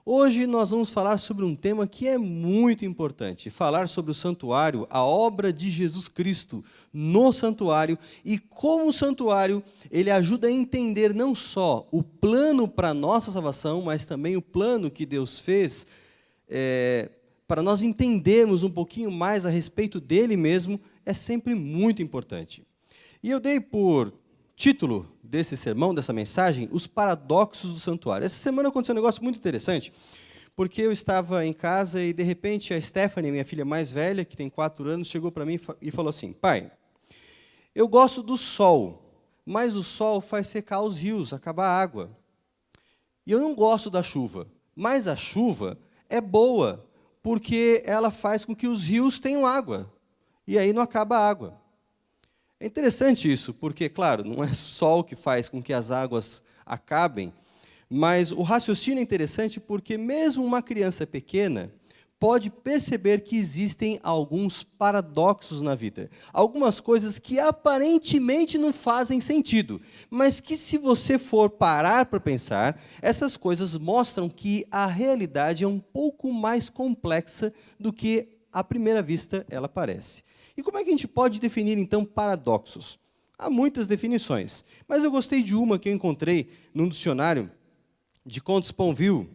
Hoje nós vamos falar sobre um tema que é muito importante, falar sobre o santuário, a obra de Jesus Cristo no santuário e como o santuário ele ajuda a entender não só o plano para a nossa salvação, mas também o plano que Deus fez para nós entendermos um pouquinho mais a respeito dele mesmo, é sempre muito importante. E eu dei por título desse sermão, dessa mensagem, os paradoxos do santuário. Essa semana aconteceu um negócio muito interessante, porque eu estava em casa e, de repente, a Stephanie, minha filha mais velha, que tem 4 anos, chegou para mim e falou assim: pai, eu gosto do sol, mas o sol faz secar os rios, acabar a água. E eu não gosto da chuva, mas a chuva é boa, porque ela faz com que os rios tenham água, e aí não acaba a água. É interessante isso, porque, claro, não é o sol que faz com que as águas acabem, mas o raciocínio é interessante porque mesmo uma criança pequena pode perceber que existem alguns paradoxos na vida. Algumas coisas que aparentemente não fazem sentido, mas que se você for parar para pensar, essas coisas mostram que a realidade é um pouco mais complexa do que à primeira vista ela parece. E como é que a gente pode definir, então, paradoxos? Há muitas definições, mas eu gostei de uma que eu encontrei num dicionário de Contes Ponville,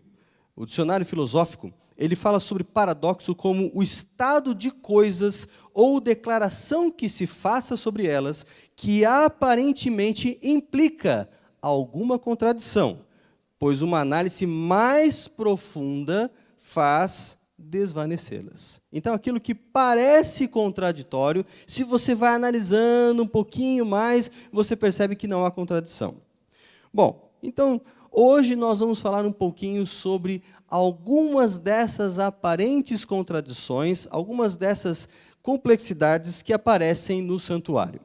o dicionário filosófico. Ele fala sobre paradoxo como o estado de coisas ou declaração que se faça sobre elas que aparentemente implica alguma contradição, pois uma análise mais profunda faz desvanecê-las. Então, aquilo que parece contraditório, se você vai analisando um pouquinho mais, você percebe que não há contradição. Bom, então, hoje nós vamos falar um pouquinho sobre algumas dessas aparentes contradições, algumas dessas complexidades que aparecem no santuário.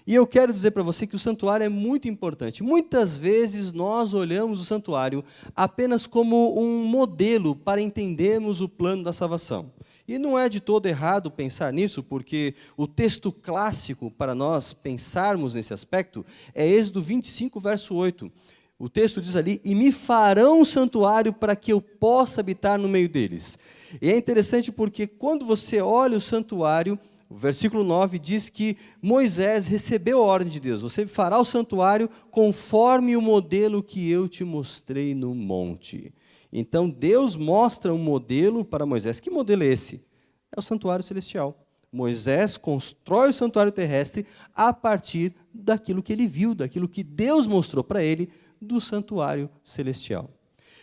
E eu quero dizer para você que o santuário é muito importante. Muitas vezes nós olhamos o santuário apenas como um modelo para entendermos o plano da salvação. E não é de todo errado pensar nisso, porque o texto clássico para nós pensarmos nesse aspecto é Êxodo 25, verso 8. O texto diz ali: e me farão um santuário para que eu possa habitar no meio deles. E é interessante porque quando você olha o santuário, o versículo 9 diz que Moisés recebeu a ordem de Deus: você fará o santuário conforme o modelo que eu te mostrei no monte. Então Deus mostra um modelo para Moisés. Que modelo é esse? É o santuário celestial. Moisés constrói o santuário terrestre a partir daquilo que ele viu, daquilo que Deus mostrou para ele do santuário celestial.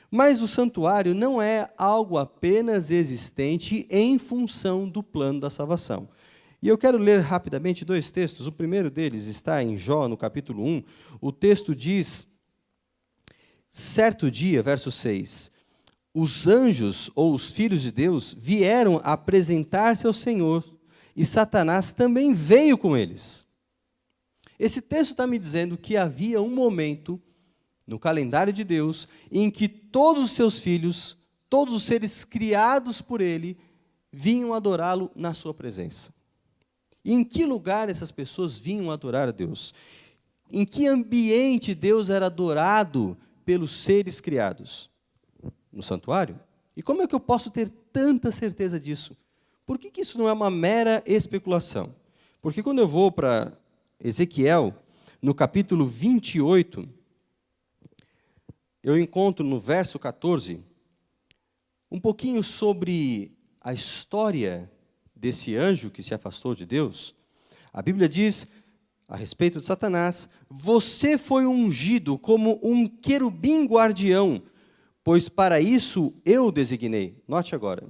Mas o santuário não é algo apenas existente em função do plano da salvação. E eu quero ler rapidamente 2 textos. O primeiro deles está em Jó, no capítulo 1. O texto diz: certo dia, verso 6, os anjos, ou os filhos de Deus, vieram apresentar-se ao Senhor, e Satanás também veio com eles. Esse texto está me dizendo que havia um momento no calendário de Deus em que todos os seus filhos, todos os seres criados por ele, vinham adorá-lo na sua presença. E em que lugar essas pessoas vinham adorar a Deus? Em que ambiente Deus era adorado pelos seres criados? No santuário? E como é que eu posso ter tanta certeza disso? Por que isso não é uma mera especulação? Porque quando eu vou para Ezequiel, no capítulo 28, eu encontro no verso 14, um pouquinho sobre a história desse anjo que se afastou de Deus. A Bíblia diz, a respeito de Satanás: você foi ungido como um querubim guardião, pois para isso eu o designei. Note agora,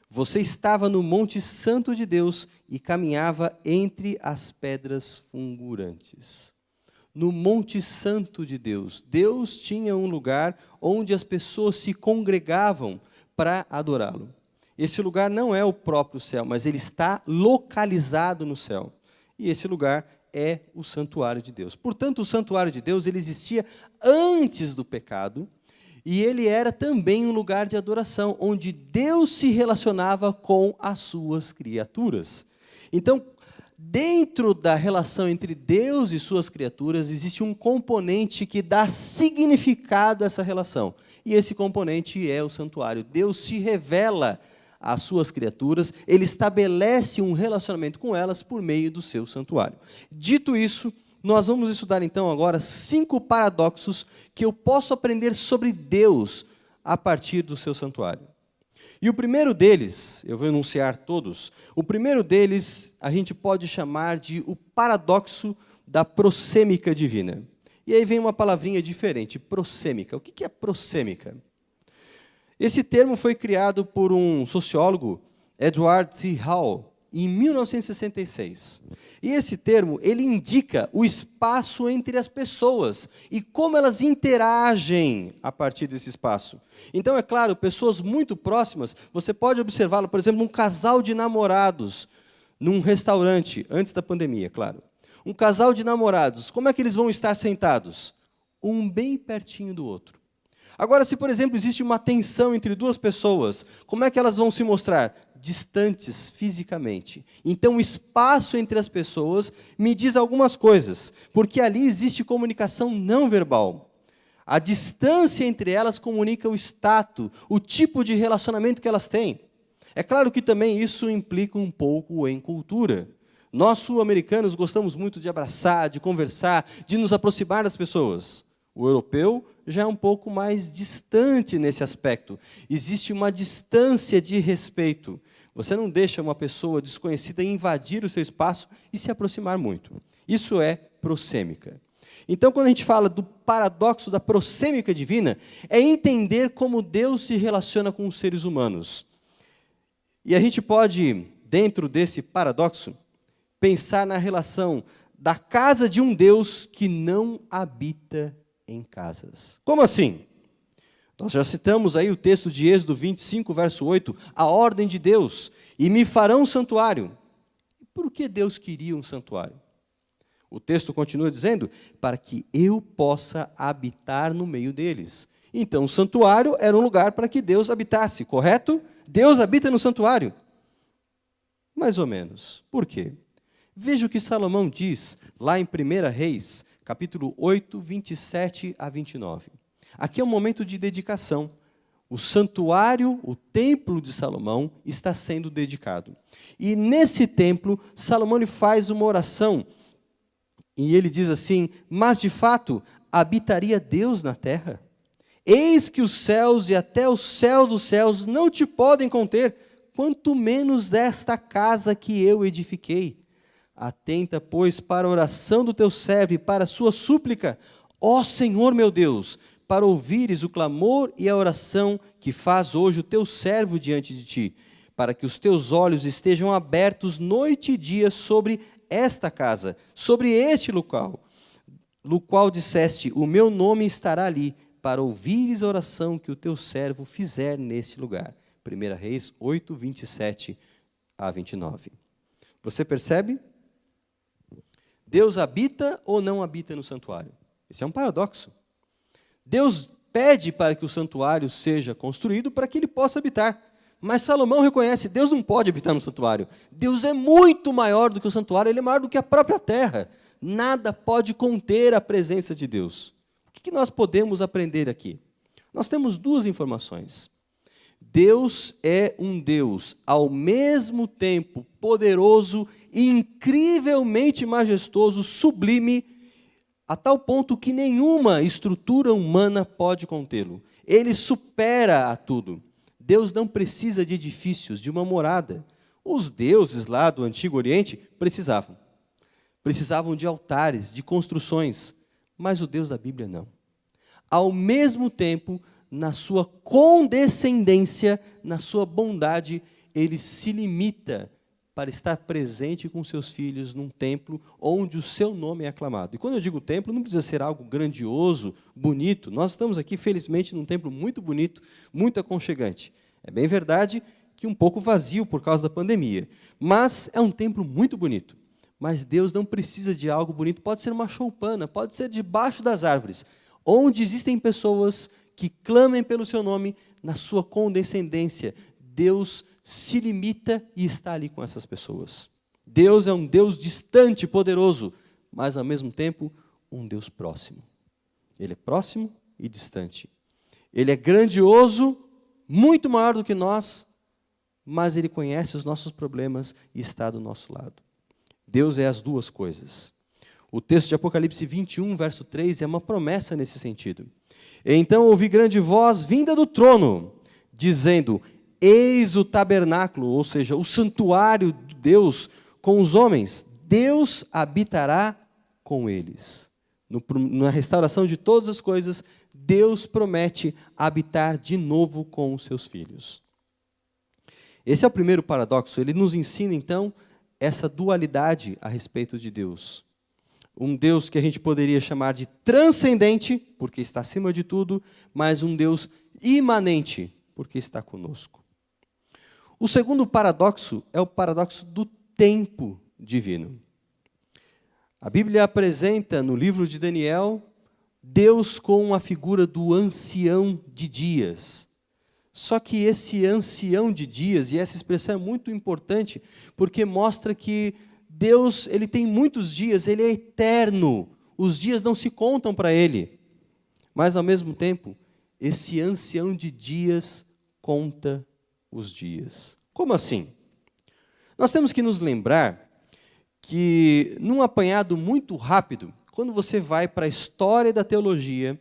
você estava no monte santo de Deus e caminhava entre as pedras fulgurantes. No monte santo de Deus, Deus tinha um lugar onde as pessoas se congregavam para adorá-lo. Esse lugar não é o próprio céu, mas ele está localizado no céu. E esse lugar é o santuário de Deus. Portanto, o santuário de Deus ele existia antes do pecado, e ele era também um lugar de adoração, onde Deus se relacionava com as suas criaturas. Então, dentro da relação entre Deus e suas criaturas, existe um componente que dá significado a essa relação. E esse componente é o santuário. Deus se revela às suas criaturas, ele estabelece um relacionamento com elas por meio do seu santuário. Dito isso, nós vamos estudar então agora 5 paradoxos que eu posso aprender sobre Deus a partir do seu santuário. E o primeiro deles, eu vou enunciar todos, o primeiro deles a gente pode chamar de o paradoxo da prosêmica divina. E aí vem uma palavrinha diferente, prosêmica. O que é prosêmica? Esse termo foi criado por um sociólogo, Edward T. Hall, em 1966. E esse termo, ele indica o espaço entre as pessoas e como elas interagem a partir desse espaço. Então, é claro, pessoas muito próximas, você pode observá-lo, por exemplo, um casal de namorados num restaurante, antes da pandemia, claro. Um casal de namorados, como é que eles vão estar sentados? Um bem pertinho do outro. Agora, se, por exemplo, existe uma tensão entre duas pessoas, como é que elas vão se mostrar? Distantes fisicamente. Então, o espaço entre as pessoas me diz algumas coisas, porque ali existe comunicação não verbal. A distância entre elas comunica o status, o tipo de relacionamento que elas têm. É claro que também isso implica um pouco em cultura. Nós, sul-americanos, gostamos muito de abraçar, de conversar, de nos aproximar das pessoas. O europeu já é um pouco mais distante nesse aspecto. Existe uma distância de respeito. Você não deixa uma pessoa desconhecida invadir o seu espaço e se aproximar muito. Isso é prosêmica. Então, quando a gente fala do paradoxo da prosêmica divina, é entender como Deus se relaciona com os seres humanos. E a gente pode, dentro desse paradoxo, pensar na relação da casa de um Deus que não habita em casas. Como assim? Nós já citamos aí o texto de Êxodo 25, verso 8, a ordem de Deus, e me farão um santuário. Por que Deus queria um santuário? O texto continua dizendo, para que eu possa habitar no meio deles. Então, o santuário era um lugar para que Deus habitasse, correto? Deus habita no santuário. Mais ou menos. Por quê? Veja o que Salomão diz lá em 1 Reis, capítulo 8, 27 a 29. Aqui é um momento de dedicação. O santuário, o templo de Salomão, está sendo dedicado. E nesse templo, Salomão ele faz uma oração, e ele diz assim, mas de fato, habitaria Deus na terra? Eis que os céus e até os céus dos céus não te podem conter, quanto menos esta casa que eu edifiquei. Atenta, pois, para a oração do teu servo e para a sua súplica, ó Senhor meu Deus, para ouvires o clamor e a oração que faz hoje o teu servo diante de ti, para que os teus olhos estejam abertos noite e dia sobre esta casa, sobre este local, no qual disseste, o meu nome estará ali, para ouvires a oração que o teu servo fizer neste lugar. 1 Reis 8, 27 a 29. Você percebe? Deus habita ou não habita no santuário? Esse é um paradoxo. Deus pede para que o santuário seja construído para que ele possa habitar. Mas Salomão reconhece, Deus não pode habitar no santuário. Deus é muito maior do que o santuário, ele é maior do que a própria terra. Nada pode conter a presença de Deus. O que nós podemos aprender aqui? Nós temos 2 informações. Deus é um Deus, ao mesmo tempo, poderoso, incrivelmente majestoso, sublime, a tal ponto que nenhuma estrutura humana pode contê-lo. Ele supera a tudo. Deus não precisa de edifícios, de uma morada. Os deuses lá do Antigo Oriente precisavam. Precisavam de altares, de construções. Mas o Deus da Bíblia não. Ao mesmo tempo, na sua condescendência, na sua bondade, ele se limita para estar presente com seus filhos num templo onde o seu nome é aclamado. E quando eu digo templo, não precisa ser algo grandioso, bonito. Nós estamos aqui, felizmente, num templo muito bonito, muito aconchegante. É bem verdade que um pouco vazio por causa da pandemia, mas é um templo muito bonito. Mas Deus não precisa de algo bonito, pode ser uma choupana, pode ser debaixo das árvores, onde existem pessoas que clamem pelo seu nome, na sua condescendência, Deus se limita e está ali com essas pessoas. Deus é um Deus distante, poderoso, mas ao mesmo tempo um Deus próximo. Ele é próximo e distante. Ele é grandioso, muito maior do que nós, mas Ele conhece os nossos problemas e está do nosso lado. Deus é as duas coisas. O texto de Apocalipse 21, verso 3, é uma promessa nesse sentido. Então ouvi grande voz vinda do trono, dizendo: eis o tabernáculo, ou seja, o santuário de Deus com os homens. Deus habitará com eles. Na restauração de todas as coisas, Deus promete habitar de novo com os seus filhos. Esse é o primeiro paradoxo. Ele nos ensina, então, essa dualidade a respeito de Deus. Um Deus que a gente poderia chamar de transcendente, porque está acima de tudo, mas um Deus imanente, porque está conosco. O segundo paradoxo é o paradoxo do tempo divino. A Bíblia apresenta, no livro de Daniel, Deus com a figura do ancião de dias. Só que esse ancião de dias, e essa expressão é muito importante, porque mostra que Deus, ele tem muitos dias, ele é eterno. Os dias não se contam para ele. Mas, ao mesmo tempo, esse ancião de dias conta os dias. Como assim? Nós temos que nos lembrar que, num apanhado muito rápido, quando você vai para a história da teologia,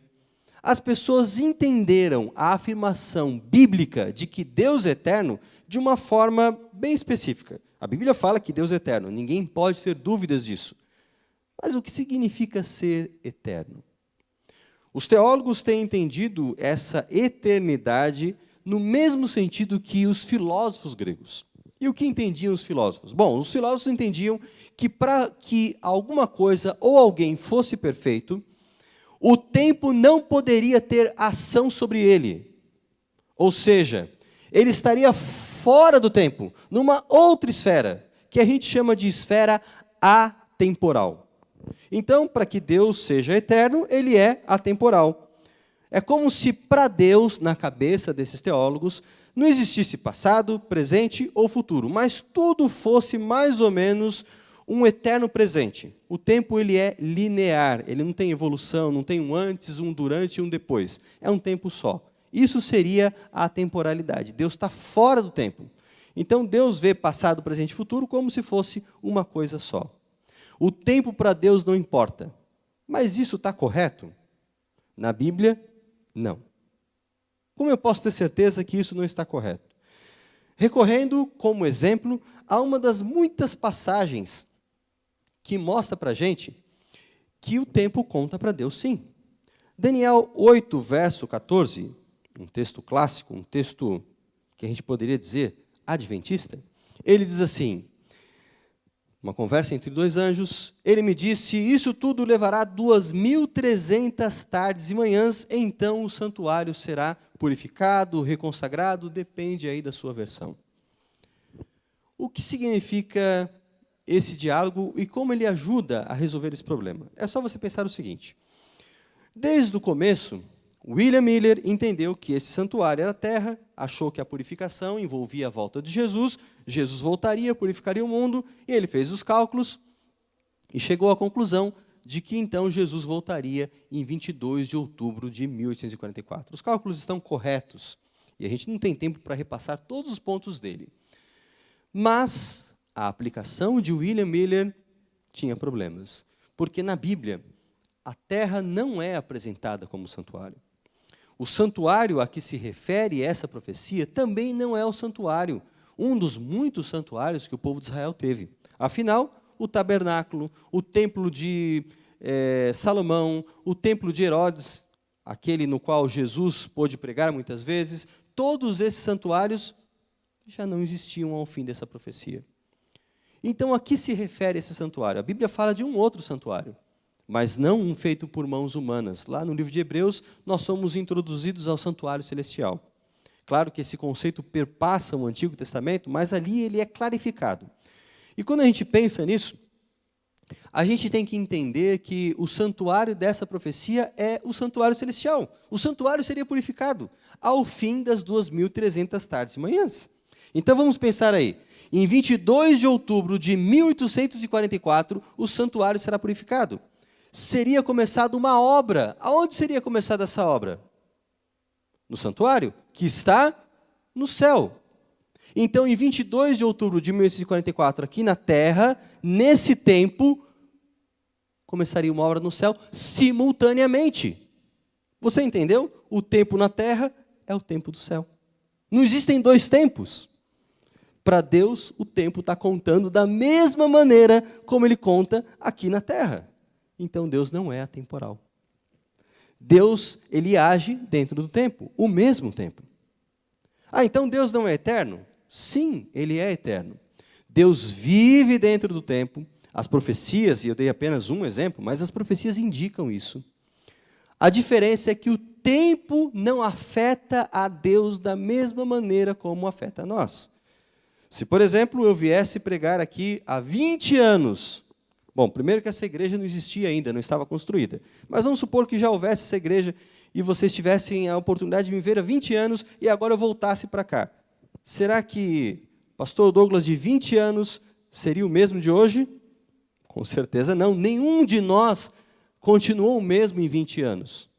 as pessoas entenderam a afirmação bíblica de que Deus é eterno de uma forma bem específica. A Bíblia fala que Deus é eterno, ninguém pode ter dúvidas disso. Mas o que significa ser eterno? Os teólogos têm entendido essa eternidade no mesmo sentido que os filósofos gregos. E o que entendiam os filósofos? Bom, os filósofos entendiam que para que alguma coisa ou alguém fosse perfeito, o tempo não poderia ter ação sobre ele. Ou seja, ele estaria fora do tempo, numa outra esfera, que a gente chama de esfera atemporal. Então, para que Deus seja eterno, ele é atemporal. É como se para Deus, na cabeça desses teólogos, não existisse passado, presente ou futuro, mas tudo fosse mais ou menos um eterno presente. O tempo ele é linear, ele não tem evolução, não tem um antes, um durante e um depois. É um tempo só. Isso seria a temporalidade. Deus está fora do tempo. Então Deus vê passado, presente e futuro como se fosse uma coisa só. O tempo para Deus não importa. Mas isso está correto? Na Bíblia, não. Como eu posso ter certeza que isso não está correto? Recorrendo, como exemplo, a uma das muitas passagens que mostra para a gente que o tempo conta para Deus, sim. Daniel 8, verso 14, um texto clássico, um texto que a gente poderia dizer adventista, ele diz assim, uma conversa entre dois anjos, ele me disse, isso tudo levará 2.300 tardes e manhãs, então o santuário será purificado, reconsagrado, depende aí da sua versão. O que significa esse diálogo e como ele ajuda a resolver esse problema? É só você pensar o seguinte, desde o começo, William Miller entendeu que esse santuário era a terra, achou que a purificação envolvia a volta de Jesus, Jesus voltaria, purificaria o mundo, e ele fez os cálculos e chegou à conclusão de que então Jesus voltaria em 22 de outubro de 1844. Os cálculos estão corretos, e a gente não tem tempo para repassar todos os pontos dele. Mas a aplicação de William Miller tinha problemas, porque na Bíblia a terra não é apresentada como santuário. O santuário a que se refere essa profecia também não é o santuário, um dos muitos santuários que o povo de Israel teve. Afinal, o tabernáculo, o templo de Salomão, o templo de Herodes, aquele no qual Jesus pôde pregar muitas vezes, todos esses santuários já não existiam ao fim dessa profecia. Então, a que se refere esse santuário? A Bíblia fala de um outro santuário, mas não um feito por mãos humanas. Lá no livro de Hebreus, nós somos introduzidos ao santuário celestial. Claro que esse conceito perpassa o Antigo Testamento, mas ali ele é clarificado. E quando a gente pensa nisso, a gente tem que entender que o santuário dessa profecia é o santuário celestial. O santuário seria purificado ao fim das 2.300 tardes e manhãs. Então vamos pensar aí. Em 22 de outubro de 1844, o santuário será purificado. Seria começada uma obra. Aonde seria começada essa obra? No santuário, que está no céu. Então, em 22 de outubro de 1844, aqui na terra, nesse tempo, começaria uma obra no céu simultaneamente. Você entendeu? O tempo na terra é o tempo do céu. Não existem dois tempos. Para Deus, o tempo está contando da mesma maneira como Ele conta aqui na terra. Então, Deus não é atemporal. Deus, Ele age dentro do tempo, o mesmo tempo. Então Deus não é eterno? Sim, Ele é eterno. Deus vive dentro do tempo. As profecias, e eu dei apenas um exemplo, mas as profecias indicam isso. A diferença é que o tempo não afeta a Deus da mesma maneira como afeta a nós. Se, por exemplo, eu viesse pregar aqui há 20 anos, bom, primeiro que essa igreja não existia ainda, não estava construída, mas vamos supor que já houvesse essa igreja e vocês tivessem a oportunidade de me ver há 20 anos e agora eu voltasse para cá. Será que pastor Douglas de 20 anos seria o mesmo de hoje? Com certeza não. Nenhum de nós continuou o mesmo em 20 anos.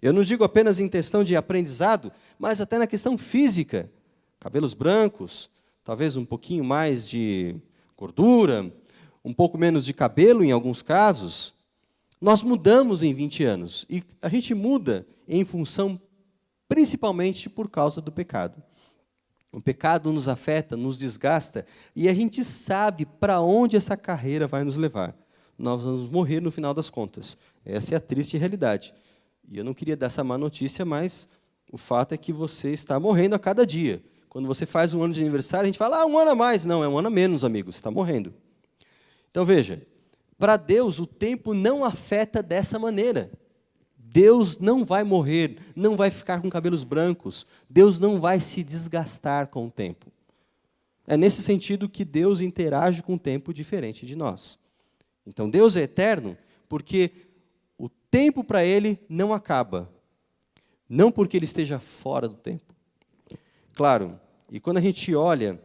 Eu não digo apenas em questão de aprendizado, mas até na questão física. Cabelos brancos, talvez um pouquinho mais de gordura, um pouco menos de cabelo em alguns casos. Nós mudamos em 20 anos. E a gente muda em função, principalmente por causa do pecado. O pecado nos afeta, nos desgasta, e a gente sabe para onde essa carreira vai nos levar. Nós vamos morrer no final das contas. Essa é a triste realidade. E eu não queria dar essa má notícia, mas o fato é que você está morrendo a cada dia. Quando você faz um ano de aniversário, a gente fala, um ano a mais. Não, é um ano a menos, amigo, você está morrendo. Então, veja, para Deus o tempo não afeta dessa maneira. Deus não vai morrer, não vai ficar com cabelos brancos. Deus não vai se desgastar com o tempo. É nesse sentido que Deus interage com o tempo diferente de nós. Então, Deus é eterno porque o tempo para Ele não acaba. Não porque Ele esteja fora do tempo. Claro, e quando a gente olha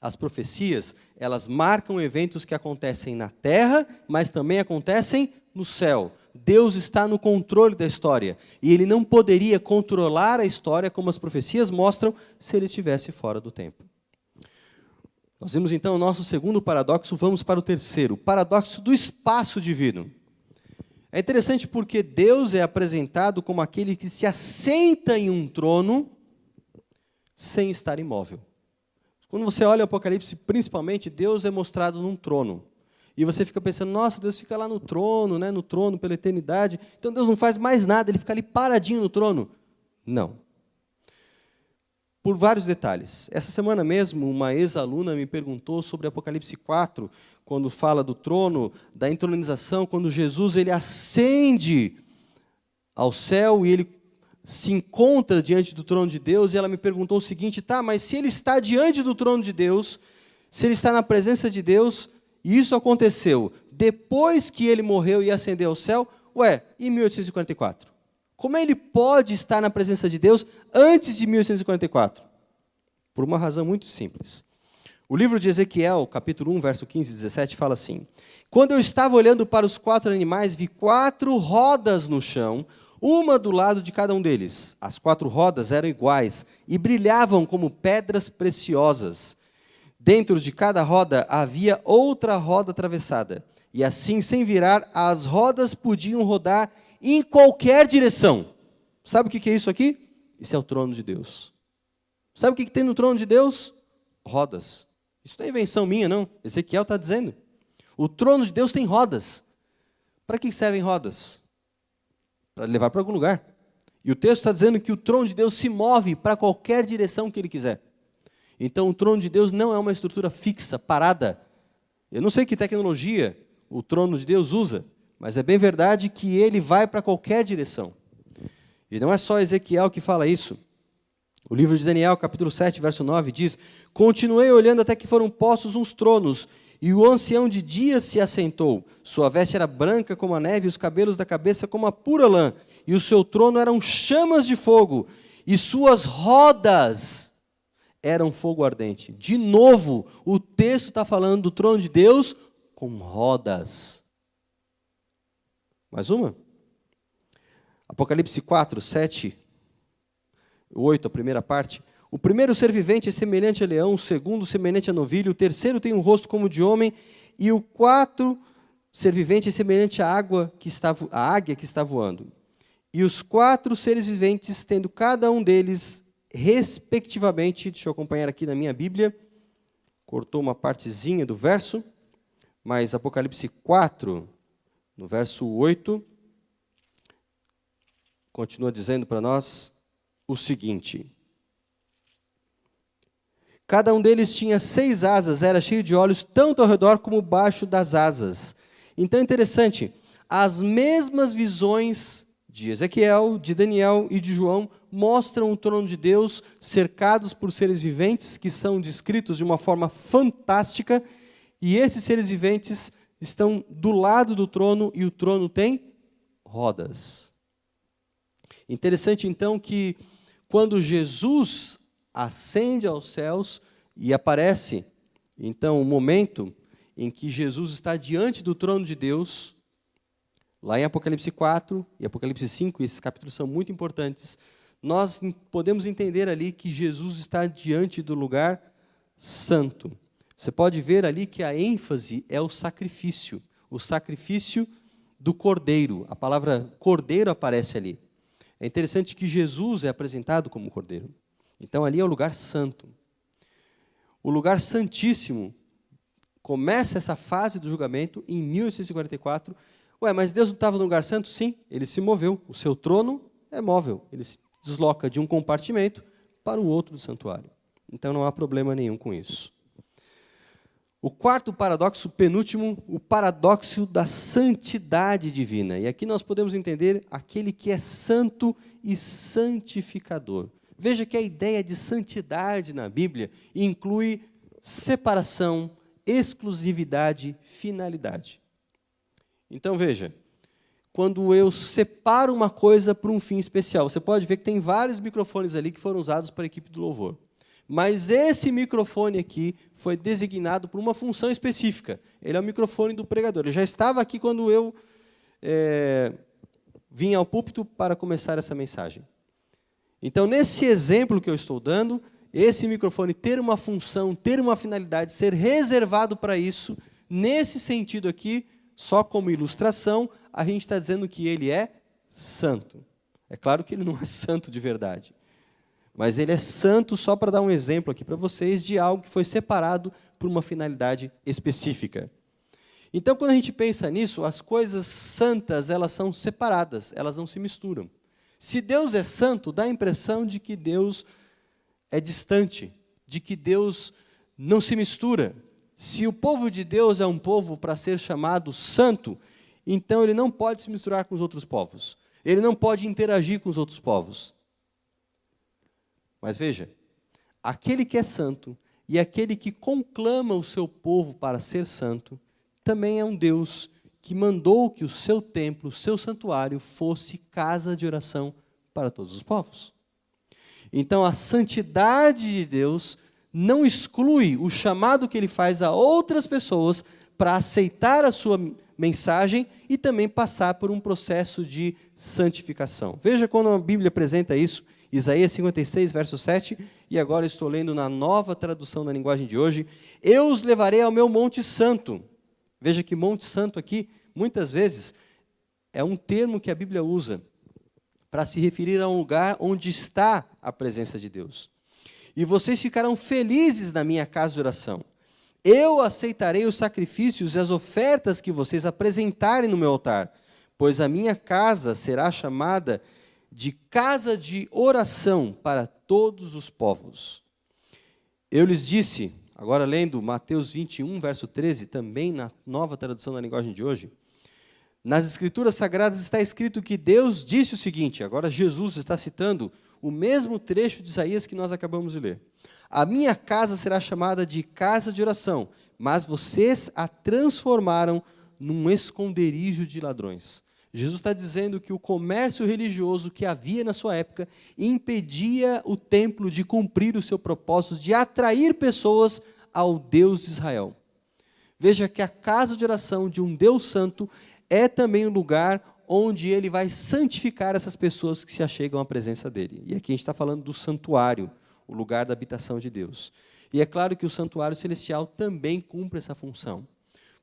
as profecias, elas marcam eventos que acontecem na terra, mas também acontecem no céu. Deus está no controle da história. E Ele não poderia controlar a história, como as profecias mostram, se Ele estivesse fora do tempo. Nós vimos então o nosso segundo paradoxo, vamos para o terceiro, o paradoxo do espaço divino. É interessante porque Deus é apresentado como aquele que se assenta em um trono sem estar imóvel. Quando você olha o Apocalipse, principalmente, Deus é mostrado num trono. E você fica pensando, nossa, Deus fica lá no trono, né, no trono pela eternidade. Então Deus não faz mais nada, Ele fica ali paradinho no trono. Não. Por vários detalhes. Essa semana mesmo, uma ex-aluna me perguntou sobre Apocalipse 4, quando fala do trono, da entronização, quando Jesus ele ascende ao céu e Ele se encontra diante do trono de Deus, e ela me perguntou o seguinte, mas se Ele está diante do trono de Deus, se Ele está na presença de Deus, e isso aconteceu depois que Ele morreu e ascendeu ao céu, e 1844? Como Ele pode estar na presença de Deus antes de 1844? Por uma razão muito simples. O livro de Ezequiel, capítulo 1, verso 15 e 17, fala assim, quando eu estava olhando para os 4 animais, vi 4 rodas no chão, uma do lado de cada um deles. As 4 rodas eram iguais e brilhavam como pedras preciosas. Dentro de cada roda havia outra roda atravessada. E assim, sem virar, as rodas podiam rodar em qualquer direção. Sabe o que é isso aqui? Isso é o trono de Deus. Sabe o que tem no trono de Deus? Rodas. Isso não é invenção minha, não. Ezequiel está dizendo. O trono de Deus tem rodas. Para que servem rodas? Para levar para algum lugar. E o texto está dizendo que o trono de Deus se move para qualquer direção que Ele quiser. Então, o trono de Deus não é uma estrutura fixa, parada. Eu não sei que tecnologia o trono de Deus usa, mas é bem verdade que Ele vai para qualquer direção. E não é só Ezequiel que fala isso. O livro de Daniel, capítulo 7, verso 9, diz, continuei olhando até que foram postos uns tronos, e o ancião de dias se assentou. Sua veste era branca como a neve, e os cabelos da cabeça como a pura lã. E o seu trono eram chamas de fogo, e suas rodas era um fogo ardente. De novo, o texto está falando do trono de Deus com rodas. Mais uma? Apocalipse 4, 7, 8, a primeira parte. O primeiro ser vivente é semelhante a leão, o segundo semelhante a novilho, o terceiro tem um rosto como de homem, e o quarto ser vivente é semelhante à águia que está voando. E os 4 seres viventes, tendo cada um deles, respectivamente, deixa eu acompanhar aqui na minha Bíblia, cortou uma partezinha do verso, mas Apocalipse 4, no verso 8, continua dizendo para nós o seguinte: cada um deles tinha 6 asas, era cheio de olhos, tanto ao redor como baixo das asas. Então é interessante, as mesmas visões de Ezequiel, de Daniel e de João mostram o trono de Deus cercados por seres viventes que são descritos de uma forma fantástica, e esses seres viventes estão do lado do trono e o trono tem rodas. Interessante então que quando Jesus ascende aos céus e aparece, então, o momento em que Jesus está diante do trono de Deus, lá em Apocalipse 4 e Apocalipse 5, esses capítulos são muito importantes, nós podemos entender ali que Jesus está diante do lugar santo. Você pode ver ali que a ênfase é o sacrifício do cordeiro. A palavra cordeiro aparece ali. É interessante que Jesus é apresentado como cordeiro. Então ali é o lugar santo. O lugar santíssimo começa essa fase do julgamento em 1844. Mas Deus não estava no lugar santo? Sim, ele se moveu. O seu trono é móvel. Ele se desloca de um compartimento para o outro do santuário. Então não há problema nenhum com isso. O quarto paradoxo, penúltimo, o paradoxo da santidade divina. E aqui nós podemos entender aquele que é santo e santificador. Veja que a ideia de santidade na Bíblia inclui separação, exclusividade, finalidade. Então veja, quando eu separo uma coisa para um fim especial, você pode ver que tem vários microfones ali que foram usados para a equipe do louvor. Mas esse microfone aqui foi designado por uma função específica. Ele é o microfone do pregador. Ele já estava aqui quando eu vim ao púlpito para começar essa mensagem. Então, nesse exemplo que eu estou dando, esse microfone ter uma função, ter uma finalidade, ser reservado para isso, nesse sentido aqui, só como ilustração, a gente está dizendo que ele é santo. É claro que ele não é santo de verdade, mas ele é santo só para dar um exemplo aqui para vocês de algo que foi separado por uma finalidade específica. Então, quando a gente pensa nisso, as coisas santas, elas são separadas, elas não se misturam. Se Deus é santo, dá a impressão de que Deus é distante, de que Deus não se mistura. Se o povo de Deus é um povo para ser chamado santo, então ele não pode se misturar com os outros povos. Ele não pode interagir com os outros povos. Mas veja, aquele que é santo e aquele que conclama o seu povo para ser santo, também é um Deus que mandou que o seu templo, o seu santuário, fosse casa de oração para todos os povos. Então, a santidade de Deus não exclui o chamado que ele faz a outras pessoas para aceitar a sua mensagem e também passar por um processo de santificação. Veja quando a Bíblia apresenta isso, Isaías 56, verso 7, e agora estou lendo na nova tradução da linguagem de hoje: eu os levarei ao meu monte santo. Veja que monte santo aqui, muitas vezes, é um termo que a Bíblia usa para se referir a um lugar onde está a presença de Deus. E vocês ficarão felizes na minha casa de oração. Eu aceitarei os sacrifícios e as ofertas que vocês apresentarem no meu altar, pois a minha casa será chamada de casa de oração para todos os povos. Eu lhes disse, agora lendo Mateus 21, verso 13, também na nova tradução da linguagem de hoje, nas Escrituras Sagradas está escrito que Deus disse o seguinte, agora Jesus está citando o mesmo trecho de Isaías que nós acabamos de ler. A minha casa será chamada de casa de oração, mas vocês a transformaram num esconderijo de ladrões. Jesus está dizendo que o comércio religioso que havia na sua época impedia o templo de cumprir o seu propósito de atrair pessoas ao Deus de Israel. Veja que a casa de oração de um Deus santo é também um lugar onde ele vai santificar essas pessoas que se achegam à presença dele. E aqui a gente está falando do santuário, o lugar da habitação de Deus. E é claro que o santuário celestial também cumpre essa função,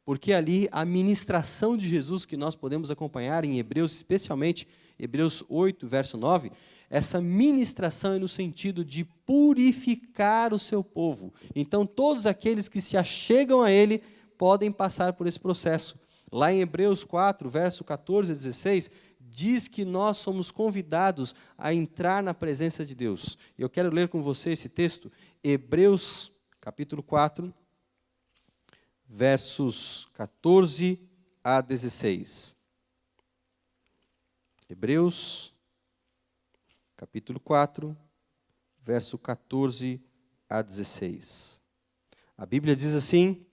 porque ali a ministração de Jesus que nós podemos acompanhar em Hebreus, especialmente Hebreus 8, verso 9, essa ministração é no sentido de purificar o seu povo. Então todos aqueles que se achegam a ele podem passar por esse processo. Lá em Hebreus 4, verso 14 a 16, diz que nós somos convidados a entrar na presença de Deus. Eu quero ler com você esse texto, Hebreus, capítulo 4, versos 14 a 16. Hebreus, capítulo 4, verso 14 a 16. A Bíblia diz assim: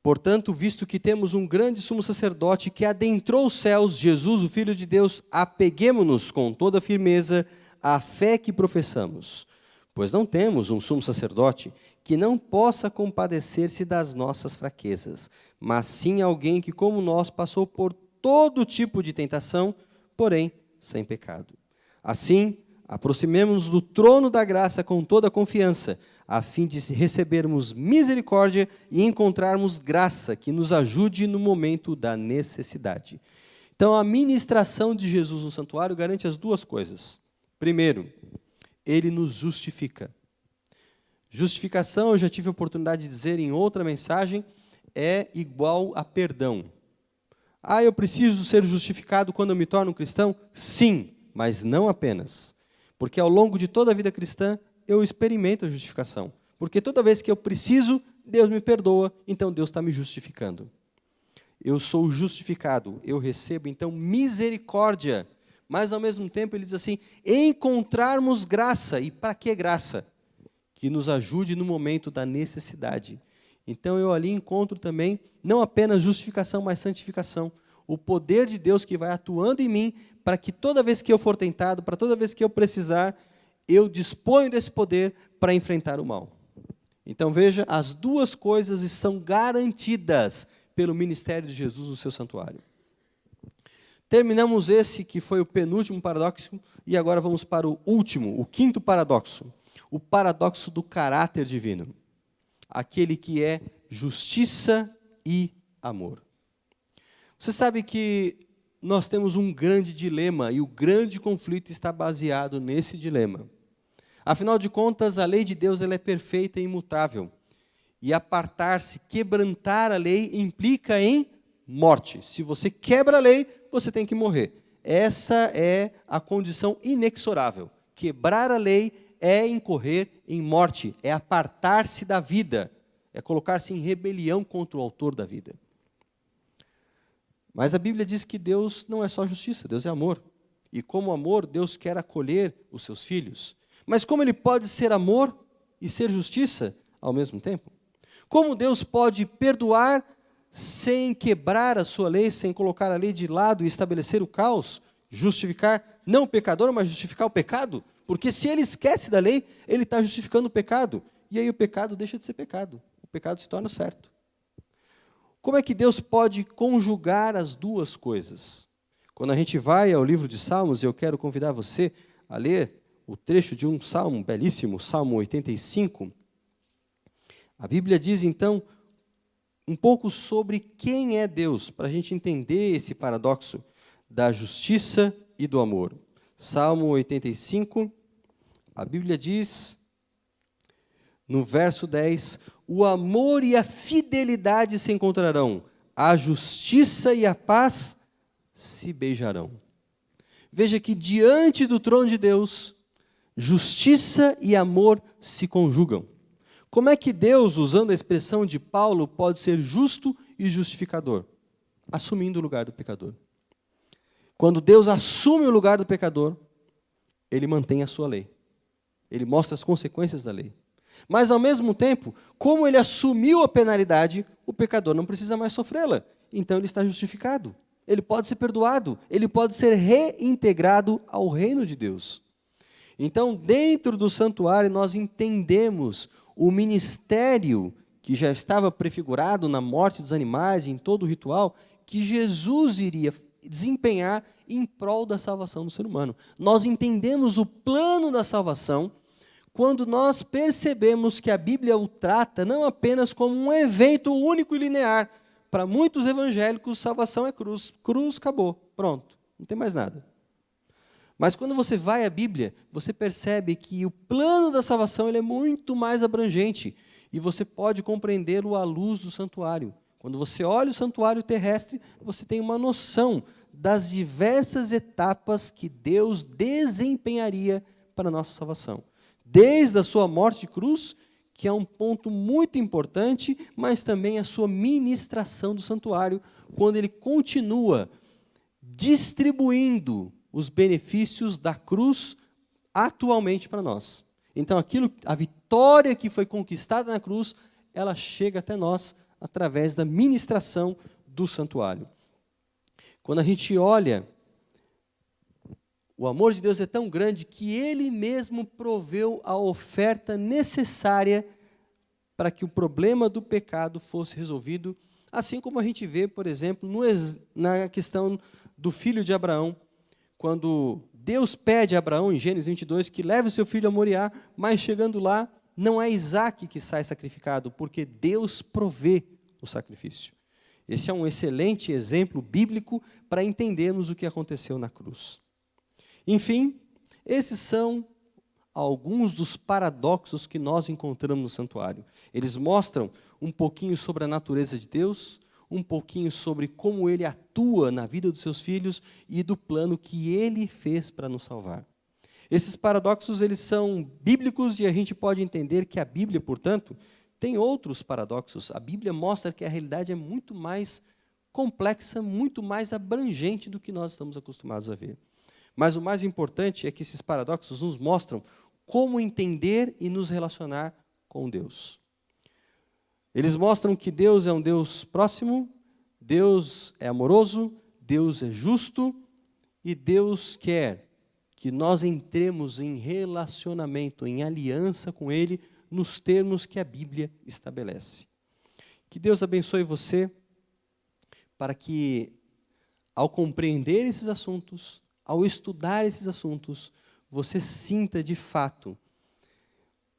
portanto, visto que temos um grande sumo sacerdote que adentrou os céus, Jesus, o Filho de Deus, apeguemo-nos com toda firmeza à fé que professamos. Pois não temos um sumo sacerdote que não possa compadecer-se das nossas fraquezas, mas sim alguém que, como nós, passou por todo tipo de tentação, porém sem pecado. Assim, aproximemo-nos do trono da graça com toda a confiança, a fim de recebermos misericórdia e encontrarmos graça que nos ajude no momento da necessidade. Então, a ministração de Jesus no santuário garante as duas coisas. Primeiro, ele nos justifica. Justificação, eu já tive a oportunidade de dizer em outra mensagem, é igual a perdão. Ah, eu preciso ser justificado quando eu me torno um cristão? Sim, mas não apenas. Porque ao longo de toda a vida cristã, eu experimento a justificação. Porque toda vez que eu preciso, Deus me perdoa, então Deus está me justificando. Eu sou justificado, eu recebo, então, misericórdia. Mas, ao mesmo tempo, ele diz assim, encontrarmos graça. E para que graça? Que nos ajude no momento da necessidade. Então, eu ali encontro também, não apenas justificação, mas santificação. O poder de Deus que vai atuando em mim, para que toda vez que eu for tentado, para toda vez que eu precisar, eu disponho desse poder para enfrentar o mal. Então, veja, as duas coisas estão garantidas pelo ministério de Jesus no seu santuário. Terminamos esse, que foi o penúltimo paradoxo, e agora vamos para o último, o quinto paradoxo. O paradoxo do caráter divino. Aquele que é justiça e amor. Você sabe que nós temos um grande dilema, e o grande conflito está baseado nesse dilema. Afinal de contas, a lei de Deus ela é perfeita e imutável. E apartar-se, quebrantar a lei, implica em morte. Se você quebra a lei, você tem que morrer. Essa é a condição inexorável. Quebrar a lei é incorrer em morte, é apartar-se da vida, é colocar-se em rebelião contra o autor da vida. Mas a Bíblia diz que Deus não é só justiça, Deus é amor. E como amor, Deus quer acolher os seus filhos. Mas como ele pode ser amor e ser justiça ao mesmo tempo? Como Deus pode perdoar sem quebrar a sua lei, sem colocar a lei de lado e estabelecer o caos? Justificar, não o pecador, mas justificar o pecado? Porque se ele esquece da lei, ele está justificando o pecado. E aí o pecado deixa de ser pecado. O pecado se torna certo. Como é que Deus pode conjugar as duas coisas? Quando a gente vai ao livro de Salmos, eu quero convidar você a ler o trecho de um salmo belíssimo, Salmo 85. A Bíblia diz, então, um pouco sobre quem é Deus, para a gente entender esse paradoxo da justiça e do amor. Salmo 85, a Bíblia diz, no verso 10, o amor e a fidelidade se encontrarão, a justiça e a paz se beijarão. Veja que diante do trono de Deus, justiça e amor se conjugam. Como é que Deus, usando a expressão de Paulo, pode ser justo e justificador? Assumindo o lugar do pecador. Quando Deus assume o lugar do pecador, ele mantém a sua lei. Ele mostra as consequências da lei. Mas, ao mesmo tempo, como ele assumiu a penalidade, o pecador não precisa mais sofrê-la. Então, ele está justificado. Ele pode ser perdoado. Ele pode ser reintegrado ao reino de Deus. Então, dentro do santuário, nós entendemos o ministério que já estava prefigurado na morte dos animais, em todo o ritual, que Jesus iria desempenhar em prol da salvação do ser humano. Nós entendemos o plano da salvação quando nós percebemos que a Bíblia o trata não apenas como um evento único e linear. Para muitos evangélicos, salvação é cruz. Cruz, acabou, pronto, não tem mais nada. Mas quando você vai à Bíblia, você percebe que o plano da salvação ele é muito mais abrangente e você pode compreendê-lo à luz do santuário. Quando você olha o santuário terrestre, você tem uma noção das diversas etapas que Deus desempenharia para a nossa salvação. Desde a sua morte de cruz, que é um ponto muito importante, mas também a sua ministração do santuário, quando ele continua distribuindo os benefícios da cruz atualmente para nós. Então, a vitória que foi conquistada na cruz, ela chega até nós através da ministração do santuário. Quando a gente olha, o amor de Deus é tão grande que Ele mesmo proveu a oferta necessária para que o problema do pecado fosse resolvido, assim como a gente vê, por exemplo, na questão do filho de Abraão, quando Deus pede a Abraão, em Gênesis 22, que leve o seu filho a Moriá, mas chegando lá, não é Isaque que sai sacrificado, porque Deus provê o sacrifício. Esse é um excelente exemplo bíblico para entendermos o que aconteceu na cruz. Enfim, esses são alguns dos paradoxos que nós encontramos no santuário. Eles mostram um pouquinho sobre a natureza de Deus, um pouquinho sobre como Ele atua na vida dos seus filhos e do plano que Ele fez para nos salvar. Esses paradoxos eles são bíblicos e a gente pode entender que a Bíblia, portanto, tem outros paradoxos. A Bíblia mostra que a realidade é muito mais complexa, muito mais abrangente do que nós estamos acostumados a ver. Mas o mais importante é que esses paradoxos nos mostram como entender e nos relacionar com Deus. Eles mostram que Deus é um Deus próximo, Deus é amoroso, Deus é justo e Deus quer que nós entremos em relacionamento, em aliança com Ele, nos termos que a Bíblia estabelece. Que Deus abençoe você para que, ao compreender esses assuntos, ao estudar esses assuntos, você sinta de fato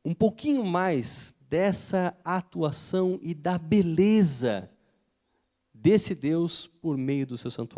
um pouquinho mais dessa atuação e da beleza desse Deus por meio do seu santuário.